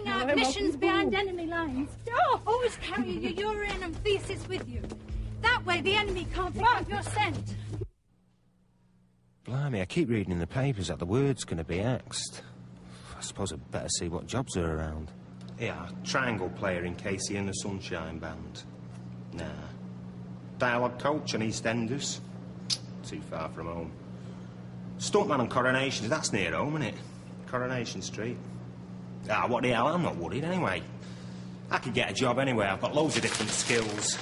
carrying out missions behind enemy lines. Oh, always carry your urine and feces with you. That way the enemy can't pick up your scent. Blimey, I keep reading in the papers that the word's going to be axed. I suppose I'd better see what jobs are around. Yeah, triangle player in Casey and the Sunshine Band. Nah. Dialogue coach on EastEnders. Too far from home. Stuntman on Coronation, that's near home, isn't it? Coronation Street. Ah, what the hell, I'm not worried anyway. I could get a job anyway, I've got loads of different skills.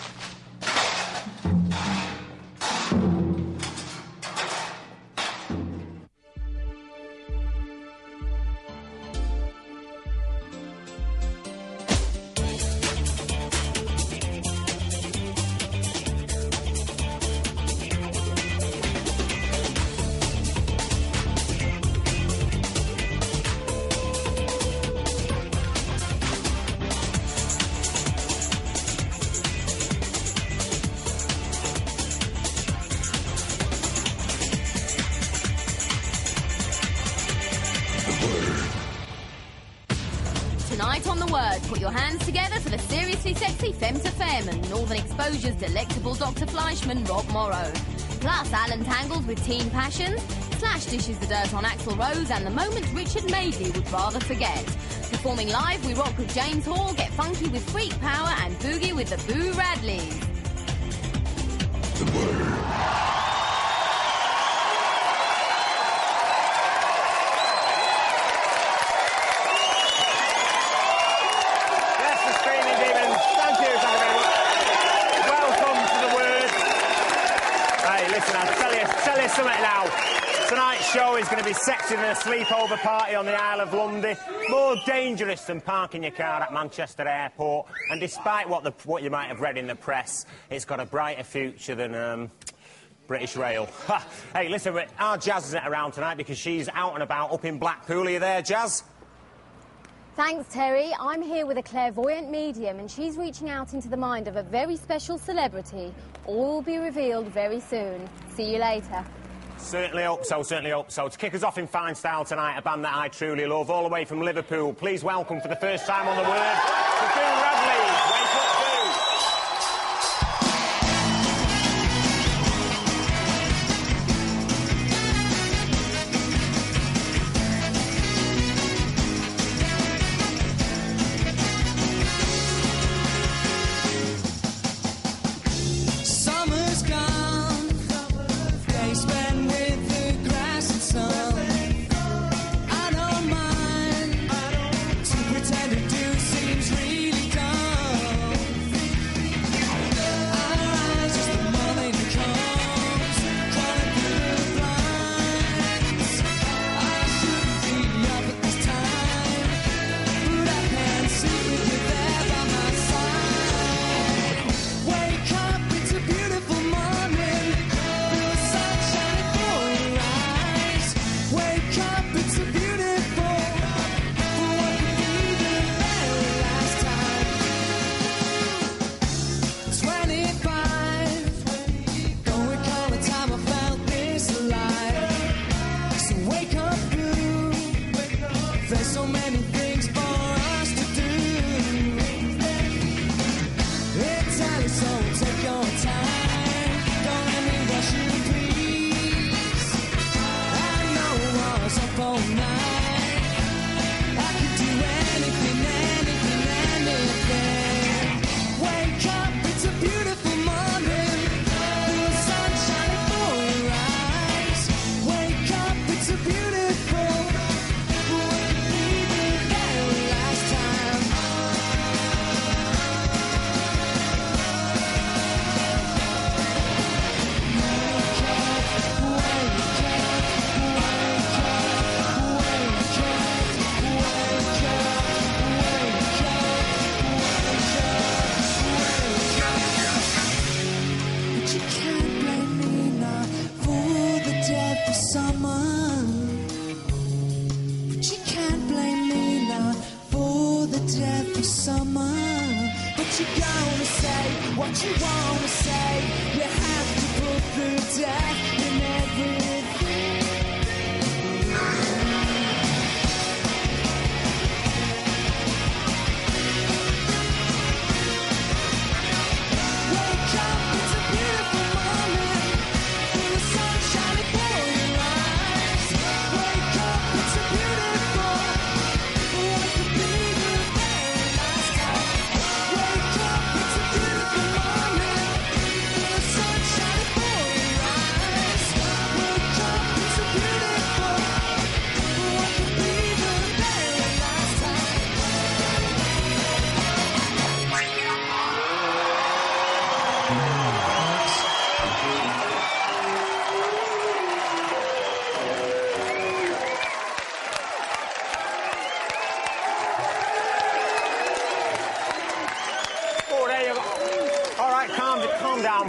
Tonight on The Word, put your hands together for the seriously sexy Fem2Fem and Northern Exposure's delectable Dr. Fleischman, Rob Morrow. Plus, Alan tangles with teen passions, Slash dishes the dirt on Axl Rose, and the moments Richard Madeley would rather forget. Performing live, we rock with James Hall, get funky with Freak Power, and boogie with the Boo Radleys. The Word. Something now. Tonight's show is going to be sexier than a sleepover party on the Isle of Lundy, more dangerous than parking your car at Manchester Airport, and despite what you might have read in the press, it's got a brighter future than British Rail. Hey, listen, our Jazz isn't around tonight because she's out and about up in Blackpool. Are you there, Jazz? Thanks, Terry. I'm here with a clairvoyant medium, and she's reaching out into the mind of a very special celebrity. All will be revealed very soon. See you later. Certainly hope so, certainly hope so. To kick us off in fine style tonight, a band that I truly love, all the way from Liverpool. Please welcome for the first time on The Word, the Boo Radleys. Wake up, Boo!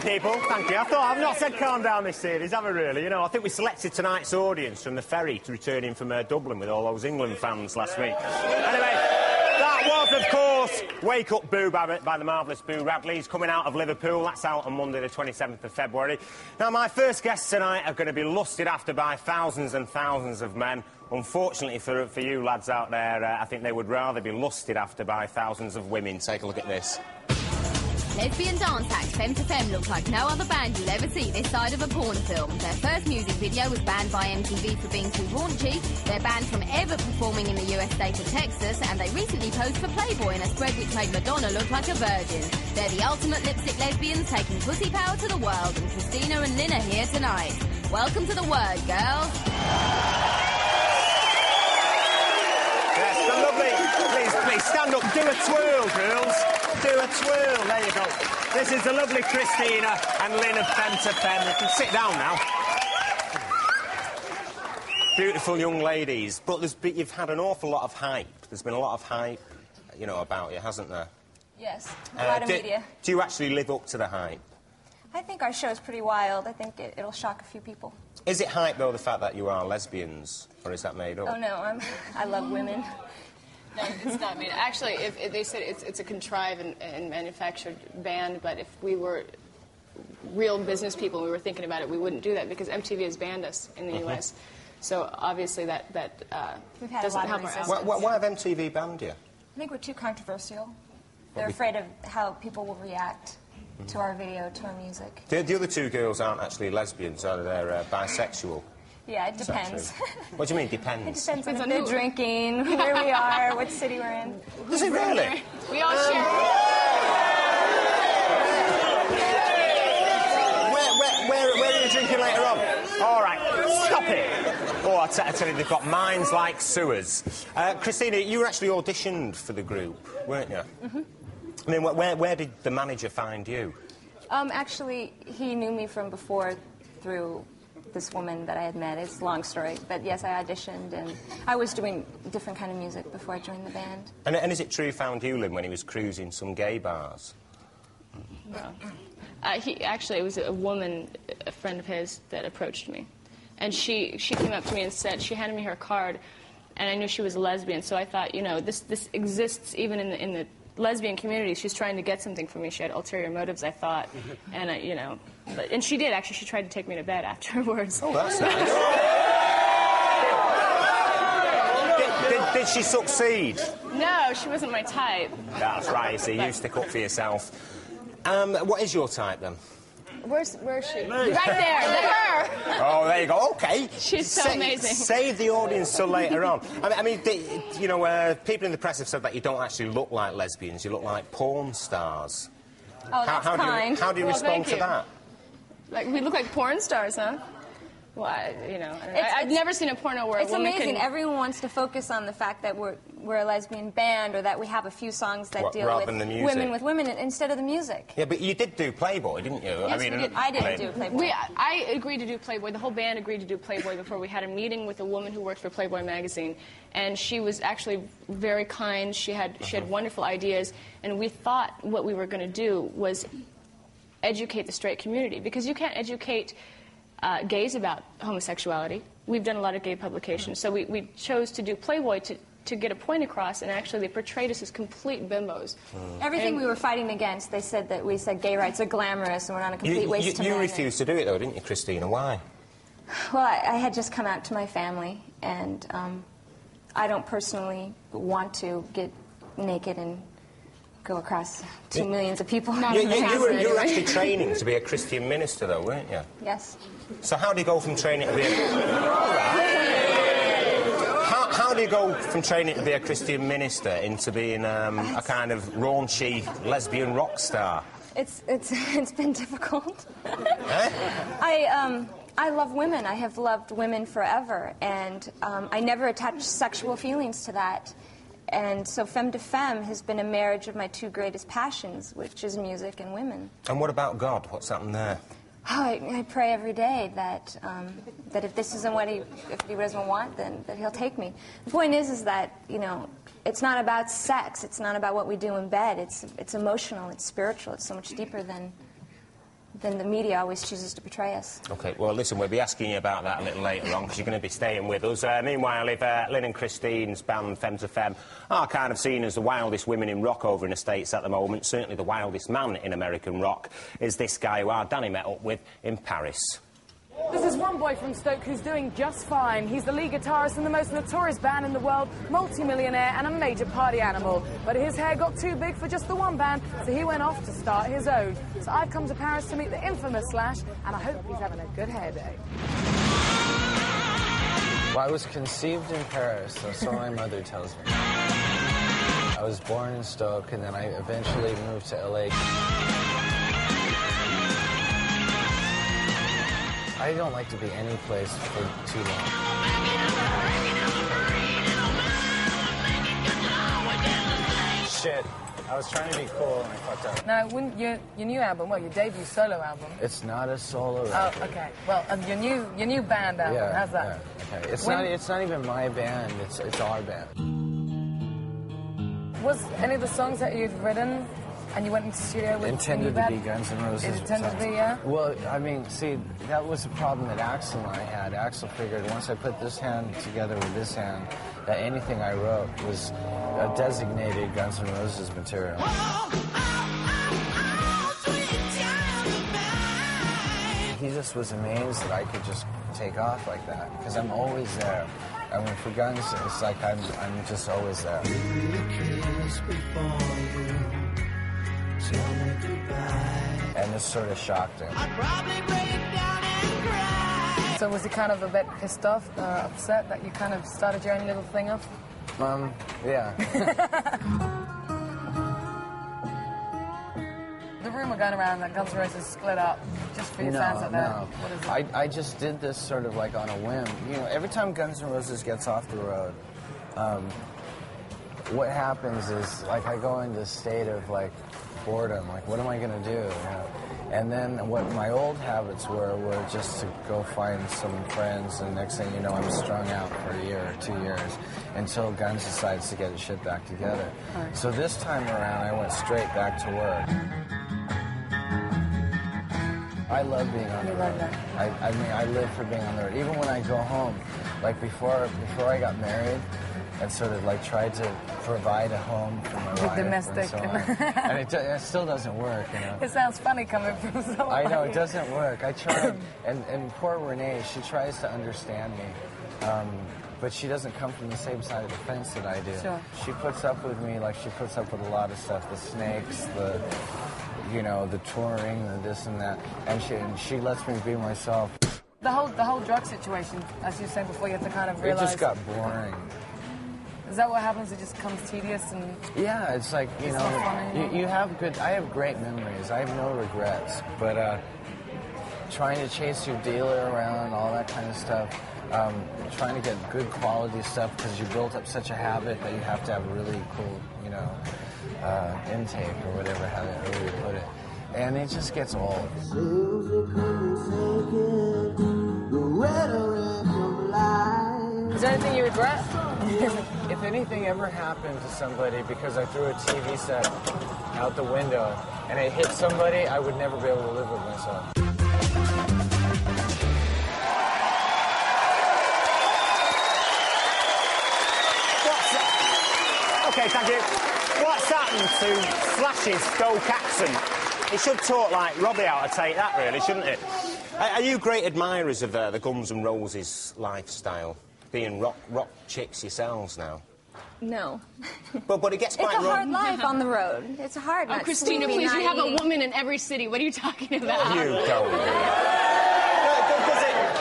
people. Thank you. I thought I've not said calm down this series, have I really? You know, I think we selected tonight's audience from the ferry returning from Dublin with all those England fans last week. Anyway, that was, of course, Wake Up Boo by the marvellous Boo Radleys, coming out of Liverpool. That's out on Monday, the 27th of February. Now, my first guests tonight are going to be lusted after by thousands and thousands of men. Unfortunately for you lads out there, I think they would rather be lusted after by thousands of women. Take a look at this. Lesbian dance act Fem2Fem look like no other band you'll ever see this side of a porn film. Their first music video was banned by MTV for being too raunchy. They're banned from ever performing in the US state of Texas, and they recently posed for Playboy in a spread which made Madonna look like a virgin. They're the ultimate lipstick lesbians taking pussy power to the world, and Christina and Lynn are here tonight. Welcome to the Word, girls. Yes, the lovely. Please stand up. Do a twirl, girls. Do a twirl. There you go. This is the lovely Christina and Lynn of Fem2Fem. You can sit down now. Beautiful young ladies. But you've had an awful lot of hype. There's been a lot of hype, you know, about you, hasn't there? Yes, a lot of media. Do you actually live up to the hype? I think our show is pretty wild. I think it'll shock a few people. Is it hype, though, the fact that you are lesbians, or is that made up? Oh, no, I love women. No, it's not made. Actually, if they said it's a contrived and manufactured band, but if we were real business people and we were thinking about it, we wouldn't do that because MTV has banned us in the US. So obviously that We've had doesn't a lot help of our resistance. efforts. Why have MTV banned you? I think we're too controversial. They're afraid of how people will react to our video, to our music. The other two girls aren't actually lesbians, are they? They're bisexual. Yeah, it depends. What do you mean, depends? It depends on who they're drinking, where we are, what city we're in. Does it really? We all share. Where are you drinking later on? All right, stop it. Oh, I tell you, they've got minds like sewers. Christina, you were actually auditioned for the group, weren't you? Mm-hmm. I mean, where did the manager find you? Actually, he knew me from before through this woman that I had met. It's a long story, but yes, I auditioned, and I was doing different kind of music before I joined the band. And is it true he found you, Lynn, when he was cruising some gay bars? No. It was a woman, a friend of his, that approached me. And she came up to me and said, she handed me her card, and I knew she was a lesbian, so I thought, you know, this exists even in the lesbian community. She's trying to get something from me. She had ulterior motives, I thought. And, you know, and she did, actually. She tried to take me to bed afterwards. Oh, that's nice. Did she succeed? No, she wasn't my type. That's right, you see, you stick up for yourself. What is your type, then? Where's she? Right there, her! Oh, there you go, OK. She's so amazing. Save the audience till later on. I mean you know, people in the press have said that you don't actually look like lesbians, you look like porn stars. Oh, that's kind. How do you respond to that? Like, we look like porn stars, huh? Well, you know, I've never seen a porno where a woman It's amazing. can... Everyone wants to focus on the fact that we're a lesbian band, or that we have a few songs that deal with women with women instead of the music. Yeah, but you did do Playboy, didn't you? Yes, we did. I didn't do Playboy. I agreed to do Playboy. The whole band agreed to do Playboy before we had a meeting with a woman who worked for Playboy magazine, and she was actually very kind. She had wonderful ideas, and we thought what we were going to do was educate the straight community, because you can't educate gays about homosexuality. We've done a lot of gay publications, so we chose to do Playboy to get a point across, and actually they portrayed us as complete bimbos. Everything we were fighting against, they said that we said gay rights are glamorous and we're not a complete waste of men. You refused to do it, though, didn't you, Christina? Why? Well, I had just come out to my family, and I don't personally want to get naked and go across 2 million of people. You were actually training to be a Christian minister, though, weren't you? Yes. So how do you go from training to be How do you go from training to be a Christian minister into being a kind of raunchy lesbian rock star? It's been difficult. Eh? I love women. I have loved women forever, and I never attached sexual feelings to that. And so Fem2Fem has been a marriage of my two greatest passions, which is music and women. And what about God? What's happened there? Oh, I pray every day that that if this isn't what he doesn't want, then that he'll take me. The point is that, you know, it's not about sex. It's not about what we do in bed. It's emotional. It's spiritual. It's so much deeper than than the media always chooses to portray us. OK, well, listen, we'll be asking you about that a little later on, because you're going to be staying with us. Meanwhile, if Lynn and Christine's band, Fem2Fem, are kind of seen as the wildest women in rock over in the States at the moment, certainly the wildest man in American rock is this guy who our Danny met up with in Paris. This is one boy from Stoke who's doing just fine. He's the lead guitarist in the most notorious band in the world, multi-millionaire and a major party animal. But his hair got too big for just the one band, so he went off to start his own. So I've come to Paris to meet the infamous Slash, and I hope he's having a good hair day. Well, I was conceived in Paris, so my mother tells me. I was born in Stoke, and then I eventually moved to LA. I don't like to be any place for too long. Shit, I was trying to be cool and I fucked up. Now, your new album, well, your debut solo album. It's not a solo record. Oh, okay. Well, your new band album. Yeah, How's that? Yeah, okay. It's not even my band. It's our band. Was any of the songs that you'd written and you went into the studio with intended to be Guns N' Roses? It intended to be, yeah? Well, I mean, see, that was a problem that Axl and I had. Axl figured once I put this hand together with this hand, that anything I wrote was a designated Guns N' Roses material. He just was amazed that I could just take off like that, because I'm always there. I mean, for Guns, it's like I'm just always there. And this sort of shocked him. So was he kind of a bit pissed off, upset that you kind of started your own little thing off? Yeah. The rumor going around that Guns N' Roses split up, just for your fans out there. No, What is it? I just did this sort of like on a whim. You know, every time Guns N' Roses gets off the road, what happens is, like, I go into a state of, like, boredom. Like, what am I going to do? You know? And then what my old habits were just to go find some friends, and next thing you know, I'm strung out for a year or 2 years until Guns decides to get its shit back together. Right. So this time around, I went straight back to work. I love being on the road. I mean, I live for being on the road. Even when I go home, like before I got married, and sort of like tried to provide a home for my wife. Domestic. And, so and it still doesn't work, you know. It sounds funny coming from someone. I know, it doesn't work. I try, and poor Renee, she tries to understand me. But she doesn't come from the same side of the fence that I do. Sure. She puts up with me like she puts up with a lot of stuff, the snakes, the, you know, the touring, the this and that, and she lets me be myself. The whole drug situation, as you said before, you have to kind of realize. It just got boring. Is that what happens? It just becomes tedious and. Yeah, it's like, you know, you have good. I have great memories. I have no regrets, but trying to chase your dealer around, all that kind of stuff. Trying to get good quality stuff because you built up such a habit that you have to have a really cool, you know, intake or whatever, however you put it. And it just gets old. Is there anything you regret? If anything ever happened to somebody because I threw a TV set out the window and it hit somebody, I would never be able to live with myself. OK, thank you. What's happened to Slash's Stoke accent? He should talk like Robbie ought to take that, really, shouldn't it? Are you great admirers of the Guns N' Roses lifestyle? Being rock chicks yourselves now? No. But it gets quite It's a hard life on the road. It's hard. Oh, Christina, please, you have a woman in every city. What are you talking about? You don't.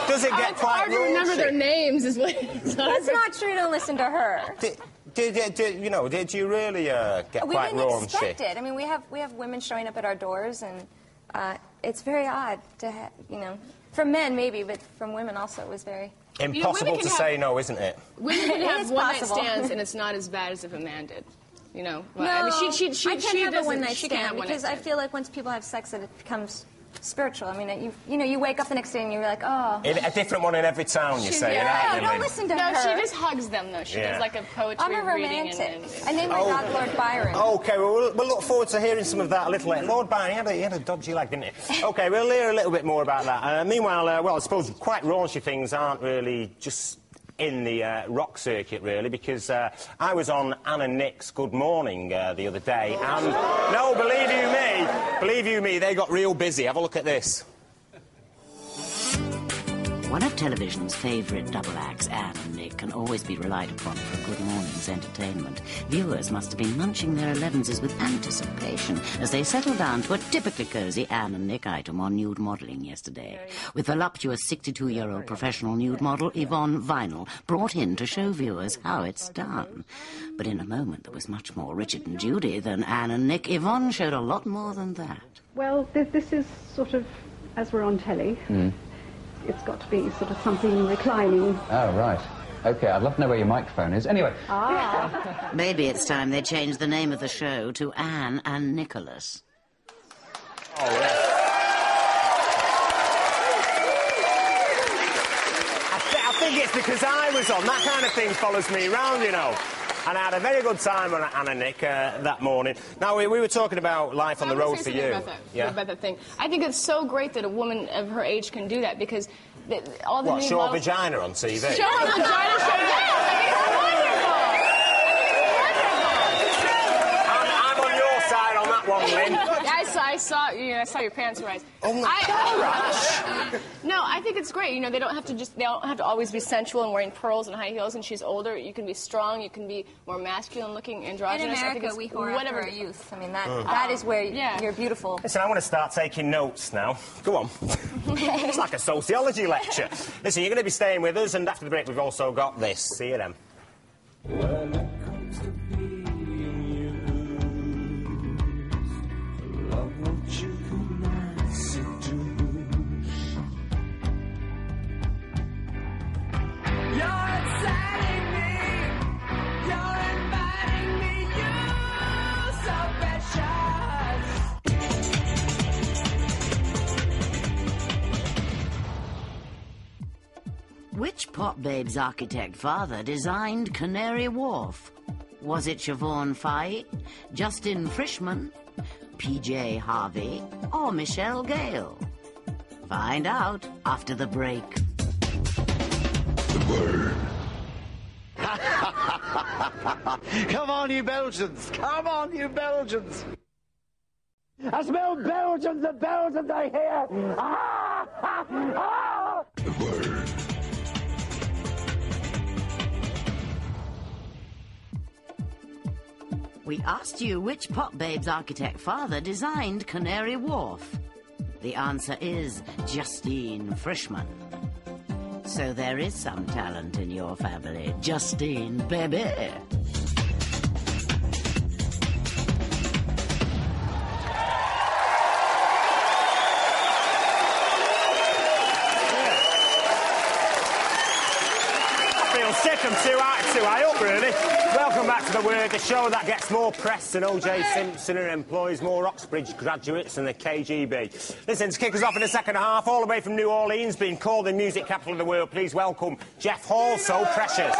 Does it get quite hard to remember their names, is what it's That's not true. Don't listen to her. Did you really get quite We didn't raunchy? expect it. I mean, we have women showing up at our doors, and it's very odd to have, you know, from men maybe, but from women also it was very... Impossible to say no, isn't it? Women can have one-night possible. stands, and it's not as bad as if a man did. You know? Well, No, I mean, I can't have a one-night stand because I feel like once people have sex, that it becomes spiritual. I mean, you wake up the next day and you're like, oh. A different one in every town, you say. Yeah, don't listen to her. No, she just hugs them, though. She does like a poetry I'm a reading. romantic. I named my dog Lord Byron. OK, well, we'll look forward to hearing some of that a little later. Lord Byron, he had a dodgy leg, didn't he? OK, we'll hear a little bit more about that. Meanwhile, well, I suppose quite raunchy things aren't really just in the rock circuit, really, because I was on Anne and Nick's Good Morning the other day, and no, believe you me, they got real busy. Have a look at this. One of television's favourite double acts, Anne and Nick, can always be relied upon for a good morning's entertainment. Viewers must have been munching their 11s with anticipation as they settled down to a typically cosy Anne and Nick item on nude modelling yesterday, with voluptuous 62-year-old professional nude model Yvonne Vinyl brought in to show viewers how it's done. But in a moment that was much more Richard and Judy than Anne and Nick, Yvonne showed a lot more than that. Well, this is sort of, as we're on telly, it's got to be sort of something reclining. Oh, right. OK, I'd love to know where your microphone is. Anyway. Ah. Maybe it's time they changed the name of the show to Anne and Nicholas. Oh, yeah. I think it's because I was on. That kind of thing follows me around, you know. And I had a very good time on Anne and Nick that morning. Now, we were talking about life on the road for you. About that thing. I think it's so great that a woman of her age can do that, because all the new show a vagina on TV? Show a vagina, it's wonderful! I'm on your side on that one, Lynn. I saw your pants rise. Oh my God! No, I think it's great. You know, they don't have to always be sensual and wearing pearls and high heels. And she's older. You can be strong. You can be more masculine looking, androgynous. In America, we whore after our youth. I mean, that is where you're beautiful. Listen, I want to start taking notes now. Go on. It's like a sociology lecture. Listen, you're going to be staying with us, and after the break, we've also got this. See you then. When it comes to being used, love what you cannot seduce. You're exciting me. You're inviting me. You're so precious. Which pop babe's architect father designed Canary Wharf? Was it Siobhan Fye, Justin Frischmann, PJ Harvey, or Michelle Gale? Find out after the break. The word. Come on, you Belgians! Come on, you Belgians! I smell Belgians! The Belgians are here! Ah! Ah! The word. We asked you which pop babe's architect father designed Canary Wharf. The answer is Justine Frischmann. So there is some talent in your family, Justine, baby. Sick, I'm too high up, really. Welcome back to The Word, the show that gets more press than O.J. Simpson and employs more Oxbridge graduates than the KGB. Listen, to kick us off in the second half, all the way from New Orleans, being called the music capital of the world, please welcome Jeff Hall, So Precious.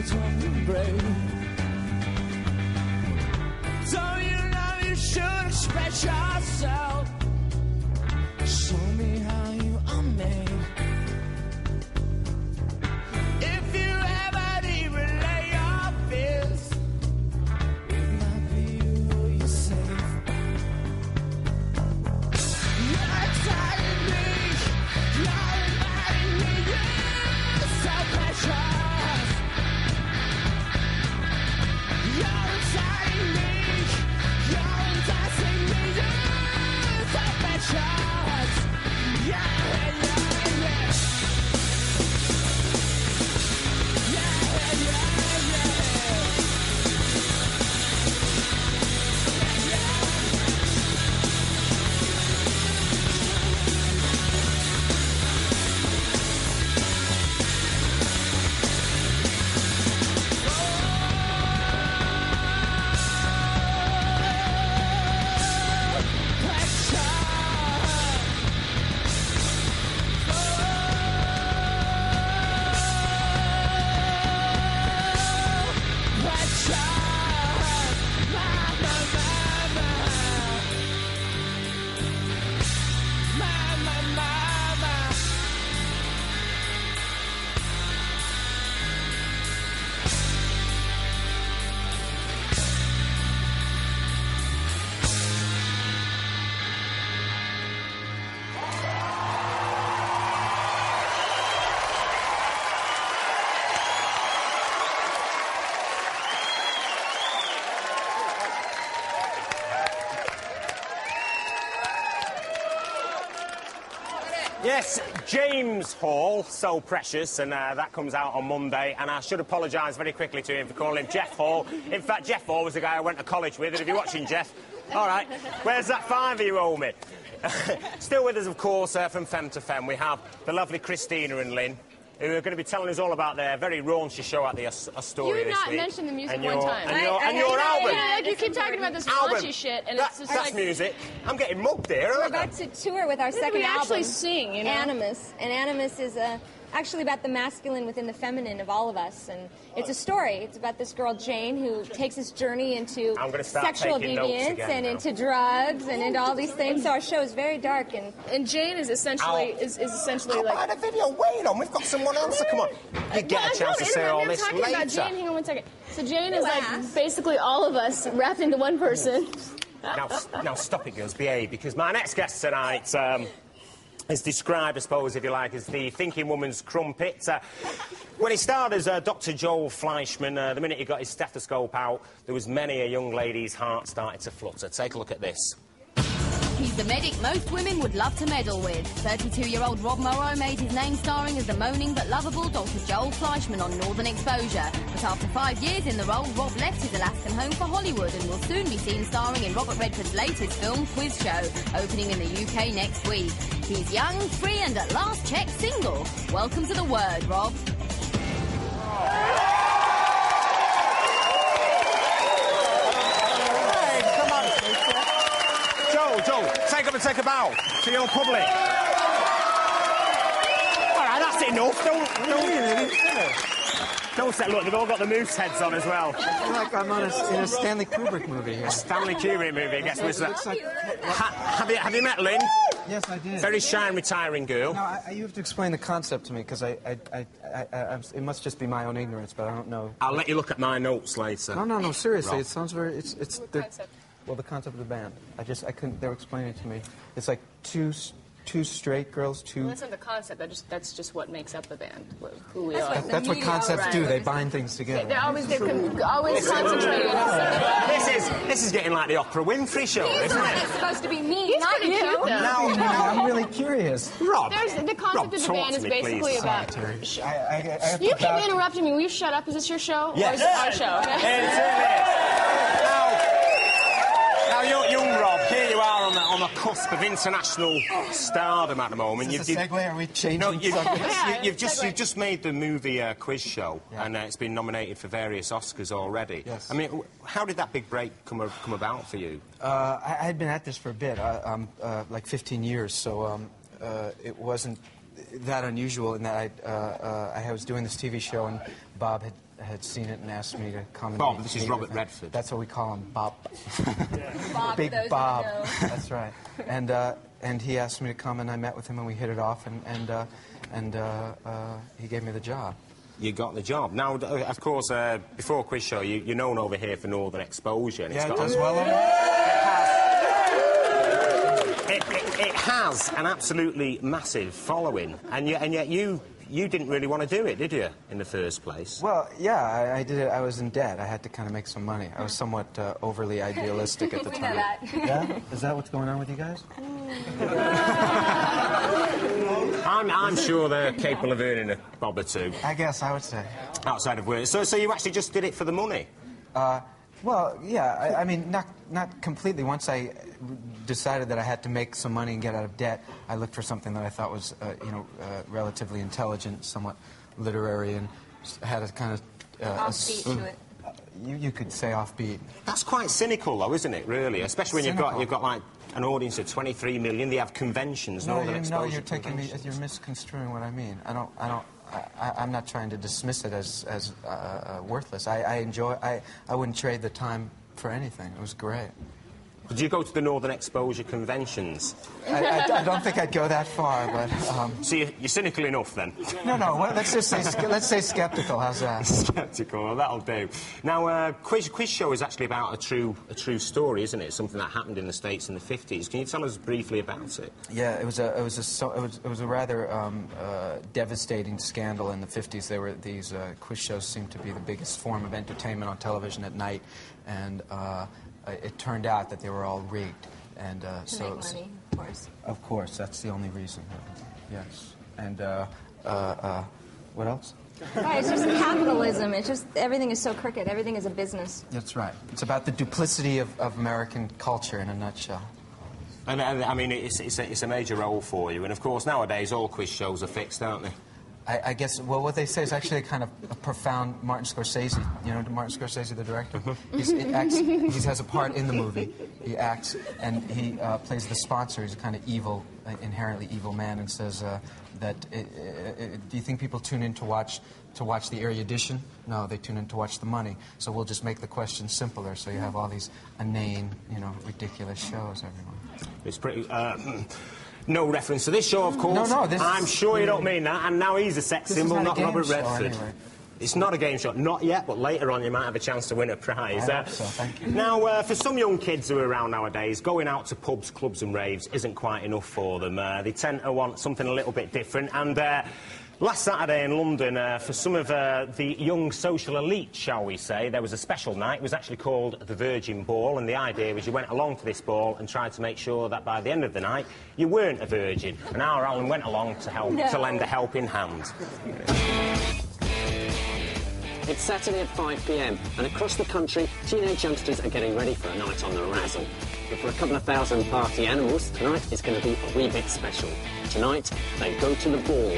words on your brain. Don't you know you should express yourself? Show me how you are made. If you ever need relay your fears, it might be you who you're safe. You're exciting me, you're inviting me, you're so precious. You're exciting me, you're enticing me, you're so precious. Yeah, yeah, yeah. Yes, James Hall, So Precious, and that comes out on Monday, and I should apologise very quickly to him for calling him Jeff Hall. In fact, Jeff Hall was the guy I went to college with, and if you're watching, Jeff, all right, where's that fiver you owe me? Still with us, of course, from Fem2Fem, we have the lovely Christina and Lynn, who are going to be telling us all about their very raunchy show at the Astoria this week. You've not mentioned the music and one time. And your album. Yeah, like you keep talking about this raunchy shit, and it's just that's like... music. I'm getting mugged here, We're aren't I? about to tour with our second we album. actually sing, you know? Animus. And Animus is actually about the masculine within the feminine of all of us. And it's a story. It's about this girl, Jane, who takes this journey into sexual deviance and into drugs and into all these things. So our show is very dark. And Jane is essentially like... I had a video waiting on. We've got someone else to come on. You get a chance to say all this later. About Jane. Hang on one second. So Jane is like basically all of us wrapped into one person. Now stop it, girls. Behave, because my next guest tonight is described, I suppose, if you like, as the thinking woman's crumpet. When he started as Dr. Joel Fleischman, the minute he got his stethoscope out, there was many a young lady's heart started to flutter. Take a look at this. He's the medic most women would love to meddle with. 32-year-old Rob Morrow made his name starring as the moaning but lovable Dr. Joel Fleischman on Northern Exposure. But after 5 years in the role, Rob left his Alaskan home for Hollywood and will soon be seen starring in Robert Redford's latest film, Quiz Show, opening in the UK next week. He's young, free and at last check single. Welcome to The Word, Rob. Joel, take up and take a bow to your public. All right, that's enough. Don't say, look, they've all got the moose heads on as well. I feel like I'm in a Stanley Kubrick movie here. A Stanley Kubrick movie, I guess. Have you met Lynn? Yes, I did. Very shy and retiring girl. No, you have to explain the concept to me, because it must just be my own ignorance, but I don't know. I'll let you look at my notes later. No, seriously, Rob. It sounds very... Well, the concept of the band. I couldn't... They were explaining it to me. It's like two straight girls, Well, that's not the concept. That's just what makes up the band, who we are. That's what concepts do. They bind things together. They're always concentrated on something. This is getting like the Oprah Winfrey show, isn't it? It's supposed to be me, He's not pretty you. cute, though. No, I'm really curious. Rob, the concept of the band is basically about... You keep interrupting me. Will you shut up? Is this your show? Yes. Or is it our show? Okay? It certainly is. Now, young Rob, here you are on the cusp of international stardom at the moment. Is this a segue? Are we changing subjects? You've just made the movie Quiz Show, and it's been nominated for various Oscars already. Yes. I mean, how did that big break come about for you? I had been at this for a bit, like 15 years, so it wasn't that unusual in that I was doing this TV show, and Bob had seen it and asked me to come. Bob, and this is meet Robert with him. Redford. That's what we call him, Bob. Bob, Big those who Bob. know. That's right. And he asked me to come, and I met with him, and we hit it off, and he gave me the job. You got the job. Now, of course, before quiz show, you're known over here for Northern Exposure. And Yeah, it's it got does well. It has an absolutely massive following, and yet you didn't really want to do it, did you, in the first place? Well, yeah, I did it. I was in debt. I had to kind of make some money. I was somewhat overly idealistic at the We time. know that. Yeah? Is that what's going on with you guys? I'm sure they're capable of earning a bob or two. I guess I would say. Outside of work. So you actually just did it for the money? Well, yeah, I mean, not completely. Once I decided that I had to make some money and get out of debt, I looked for something that I thought was, relatively intelligent, somewhat literary, and had a kind of... Offbeat to it. You could say offbeat. That's quite cynical, though, isn't it, really? Especially when you've got like, an audience of 23 million, they have conventions, Northern Exposure you're taking me... You're misconstruing what I mean. I'm not trying to dismiss it as worthless. I enjoy... I wouldn't trade the time for anything. It was great. Did you go to the Northern Exposure conventions? I don't think I'd go that far, but... So you're cynical enough, then? No, well, let's say skeptical. How's that? Skeptical, well, that'll do. Now, quiz show is actually about a true story, isn't it? Something that happened in the States in the 50s. Can you tell us briefly about it? Yeah, it was a rather devastating scandal in the 50s. These quiz shows seemed to be the biggest form of entertainment on television at night, and it turned out that they were all rigged, and To make money, of course. Of course, that's the only reason. Yes, and what else? Right, it's just capitalism. It's just everything is so crooked. Everything is a business. That's right. It's about the duplicity of American culture in a nutshell. And I mean, it's a major role for you, and of course nowadays all quiz shows are fixed, aren't they? I guess, well, what they say is actually kind of a profound Martin Scorsese. You know Martin Scorsese, the director? He has a part in the movie. He acts, and he plays the sponsor. He's a kind of evil, inherently evil man, and says that, do you think people tune in to watch the erudition? No, they tune in to watch the money. So we'll just make the question simpler, so you have all these inane, ridiculous shows, everyone. It's pretty... No reference to this show, of course. No, I'm sure you don't mean that, and now he's a sex symbol, not Robert Redford. Anyway. It's not a game show, not yet, but later on you might have a chance to win a prize. I hope so, thank you. Now, for some young kids who are around nowadays, going out to pubs, clubs and raves isn't quite enough for them. They tend to want something a little bit different, and last Saturday in London, for some of the young social elite, shall we say, there was a special night. It was actually called the Virgin Ball, and the idea was you went along to this ball and tried to make sure that by the end of the night you weren't a virgin. And our Alan went along to lend a helping hand. It's Saturday at 5 p.m, and across the country, teenage youngsters are getting ready for a night on the razzle. But for a couple of thousand party animals, tonight is going to be a wee bit special. Tonight, they go to the ball.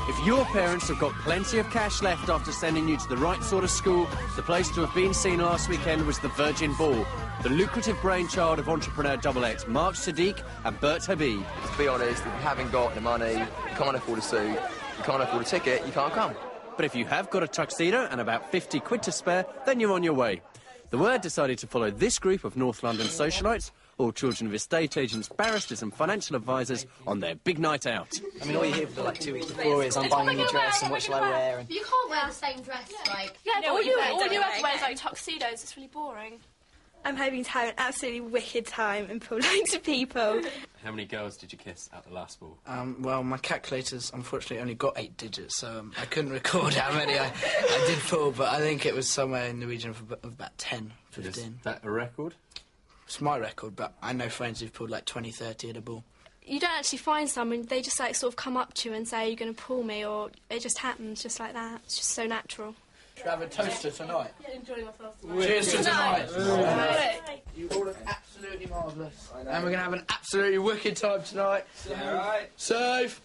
If your parents have got plenty of cash left after sending you to the right sort of school, the place to have been seen last weekend was the Virgin Ball, the lucrative brainchild of entrepreneur XX Mark Sadiq and Bert Habib. To be honest, if you haven't got the money, you can't afford a suit, you can't afford a ticket, you can't come. But if you have got a tuxedo and about 50 quid to spare, then you're on your way. The Word decided to follow this group of North London socialites, all children of estate agents, barristers and financial advisors, on their big night out. I mean, all you hear for like 2 weeks before is I'm buying a new dress and what shall I wear? And... You can't wear the same dress, like... Yeah, but all you ever wear is like tuxedos. It's really boring. I'm hoping to have an absolutely wicked time and pull loads of people. How many girls did you kiss at the last ball? Well, my calculator's unfortunately only got 8 digits, so I couldn't record how many I did pull, but I think it was somewhere in the region of about 10, 15. Is that a record? It's my record, but I know friends who've pulled like 20, 30 at a ball. You don't actually find someone, they just like sort of come up to you and say, you're going to pull me, or it just happens just like that. It's just so natural. Should we have a toaster tonight? Yeah, enjoy myself. Cheers to tonight. You all look absolutely marvellous. And we're going to have an absolutely wicked time tonight. Alright. Safe.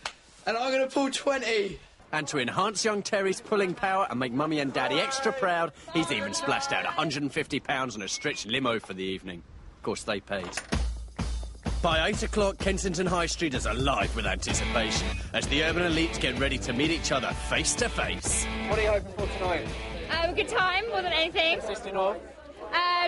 And I'm going to pull 20. And to enhance young Terry's pulling power and make Mummy and Daddy extra proud, he's even splashed out £150 on a stretch limo for the evening. Of course, they paid. By 8 o'clock, Kensington High Street is alive with anticipation as the urban elite get ready to meet each other face to face. What are you hoping for tonight? A good time, more than anything. Consisting of?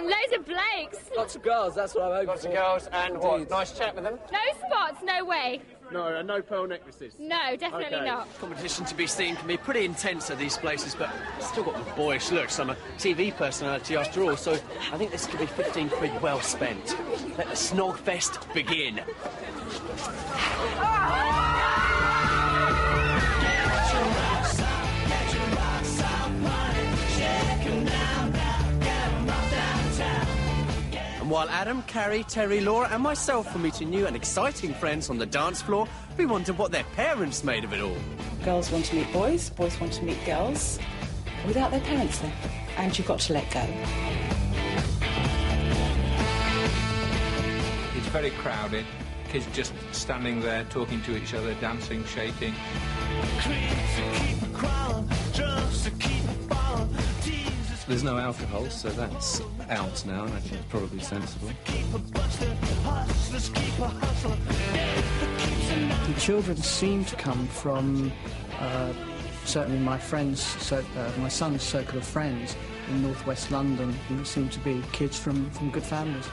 Loads of blokes. Lots of girls, that's what I'm hoping Lots for. of girls, and what? Nice chat with them? No spots, no way. No, no pearl necklaces? No, definitely not. Competition to be seen can be pretty intense at these places, but still got the boyish looks. I'm a TV personality after all, so I think this could be 15 quid well spent. Let the snog fest begin. While Adam, Carrie, Terry, Laura and myself were meeting new and exciting friends on the dance floor, we wondered what their parents made of it all. Girls want to meet boys, boys want to meet girls, without their parents then. And you've got to let go. It's very crowded. Kids just standing there, talking to each other, dancing, shaking. There's no alcohol, so that's out now, and I think it's probably sensible. The children seem to come from, certainly my friends, my son's circle of friends in northwest London, who seem to be kids from good families.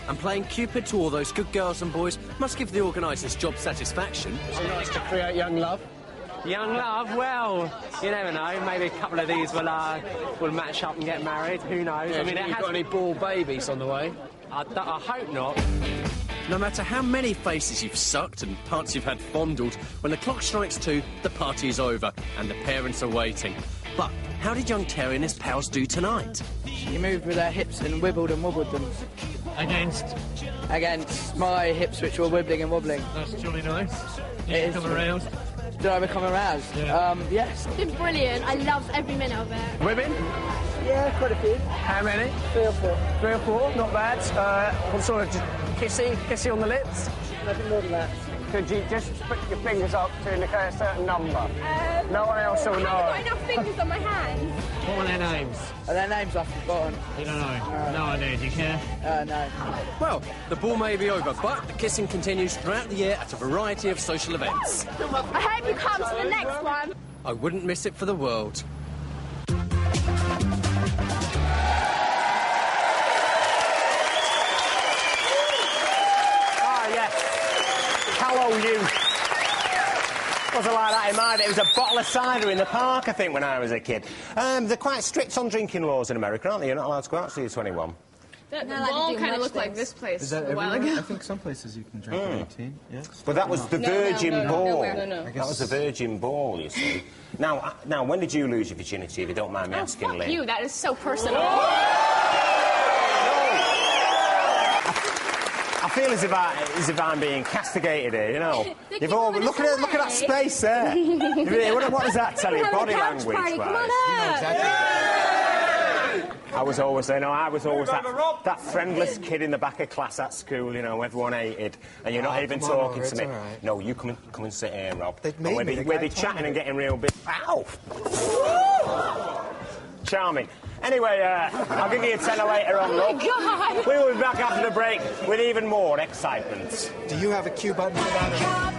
And playing Cupid to all those good girls and boys must give the organisers job satisfaction. Is it nice to create young love? Young love, well, you never know. Maybe a couple of these will match up and get married. Who knows? Yeah, I mean, you've got any ball babies on the way? I hope not. No matter how many faces you've sucked and parts you've had fondled, when the clock strikes 2, the party is over and the parents are waiting. But how did young Terry and his pals do tonight? She moved with her hips and wibbled and wobbled them. Against my hips, which were wibbling and wobbling. That's jolly nice. It is. Come aroused. Did I become aroused? Yeah. Yes. It's been brilliant. I loved every minute of it. Women? Yeah, quite a few. How many? 3 or 4. 3 or 4, not bad. What sort of kissy on the lips? Nothing more than that. Could you just put your fingers up to indicate a certain number? No one else will know. I haven't got enough fingers on my hands. What were their names? Their names I've forgotten. You don't know? No idea, do you care? No. Well, the ball may be over, but the kissing continues throughout the year at a variety of social events. I hope you come to the next one. I wouldn't miss it for the world. Hello, you. Wasn't like that in my day. It was a bottle of cider in the park, I think, when I was a kid. They're quite strict on drinking laws in America, aren't they? You're not allowed to go out till you're 21. That wall kind of looked like this place a while ago. I think some places you can drink at 18, yes. But that was the Virgin Ball. No. That was the Virgin Ball, you see. Now, when did you lose your virginity, if you don't mind me asking, Fuck Lynn? you, that is so personal. I feel as if I'm being castigated here, you know. You've all, look at that space there. What does that tell you, body language wise? I was always that friendless kid in the back of class at school, you know, everyone hated, and you're not even talking to me. Right. No, you come and sit here, Rob. We'll be chatting and getting real big. Ow! Charming. Anyway, I'll give you a tenner later on, Rob. God. We will be back after the break with even more excitement. Do you have a cue button for that?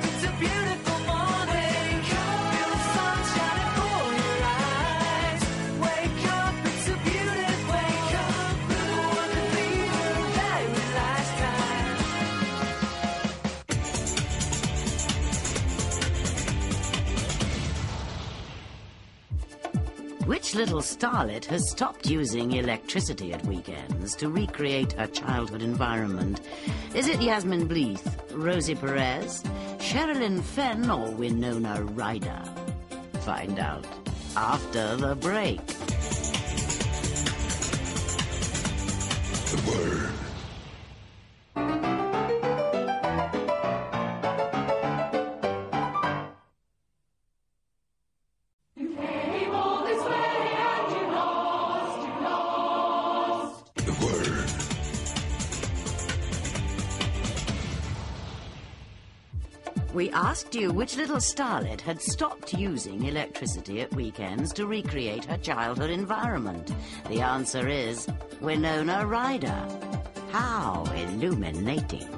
Which little starlet has stopped using electricity at weekends to recreate her childhood environment? Is it Yasmin Bleeth, Rosie Perez, Sherilyn Fenn, or Winona Ryder? Find out after the break. The Word. We asked you which little starlet had stopped using electricity at weekends to recreate her childhood environment. The answer is Winona Ryder. How illuminating.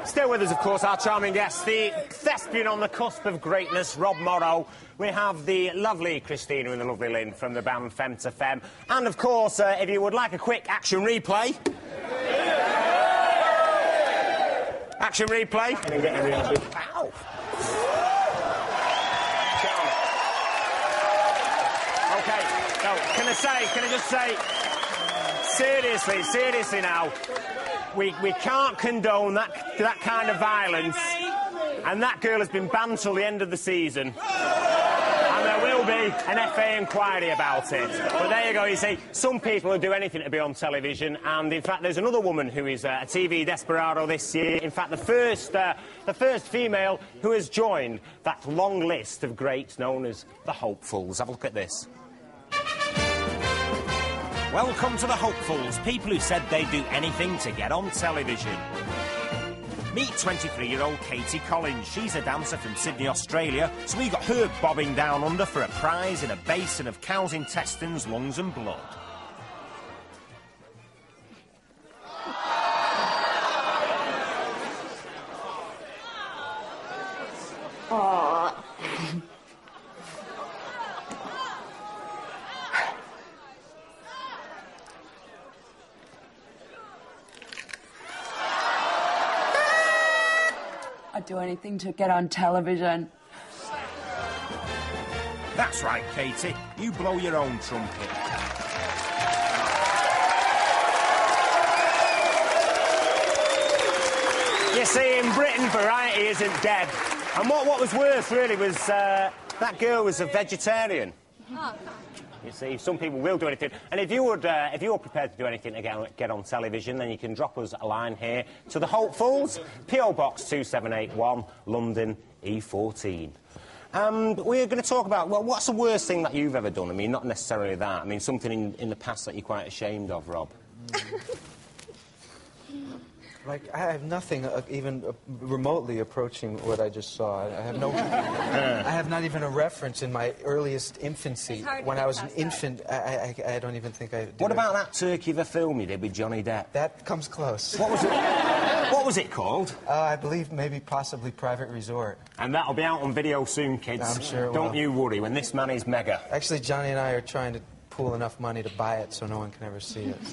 Still with us, of course, our charming guest, the thespian on the cusp of greatness, Rob Morrow. We have the lovely Christina and the lovely Lynn from the band Fem2Fem. And, of course, if you would like a quick action replay... Action replay. Ow! OK, so, can I just say... Seriously now, we can't condone that kind of violence, and that girl has been banned till the end of the season, and there will be an FA inquiry about it. But there you go, you see, some people will do anything to be on television, and in fact there's another woman who is a TV desperado this year, in fact the first female who has joined that long list of greats known as the Hopefuls. Have a look at this. Welcome to the Hopefuls, people who said they'd do anything to get on television. Meet 23-year-old Katie Collins. She's a dancer from Sydney, Australia, so we got her bobbing down under for a prize in a basin of cow's intestines, lungs and blood. I'd do anything to get on television. That's right, Katie. You blow your own trumpet. You see, in Britain, variety isn't dead. And what was worse, really, was that girl was a vegetarian. Oh. You see, some people will do anything. And if you're prepared to do anything to get on television, then you can drop us a line here to the Hopefuls, P.O. Box 2781, London, E14. We're going to talk about, well, what's the worst thing that you've ever done? I mean, not necessarily that. I mean, something in the past that you're quite ashamed of, Rob. Like, I have nothing even remotely approaching what I just saw. I have no... I have not even a reference in my earliest infancy. When I was an infant, I don't even think I did. What about that Turkey the film you did with Johnny Depp? That comes close. What was it? What was it called? I believe possibly Private Resort. And that'll be out on video soon, kids. I'm sure it will. Don't you worry, when this man is mega. Actually, Johnny and I are trying to pool enough money to buy it so no one can ever see it. So.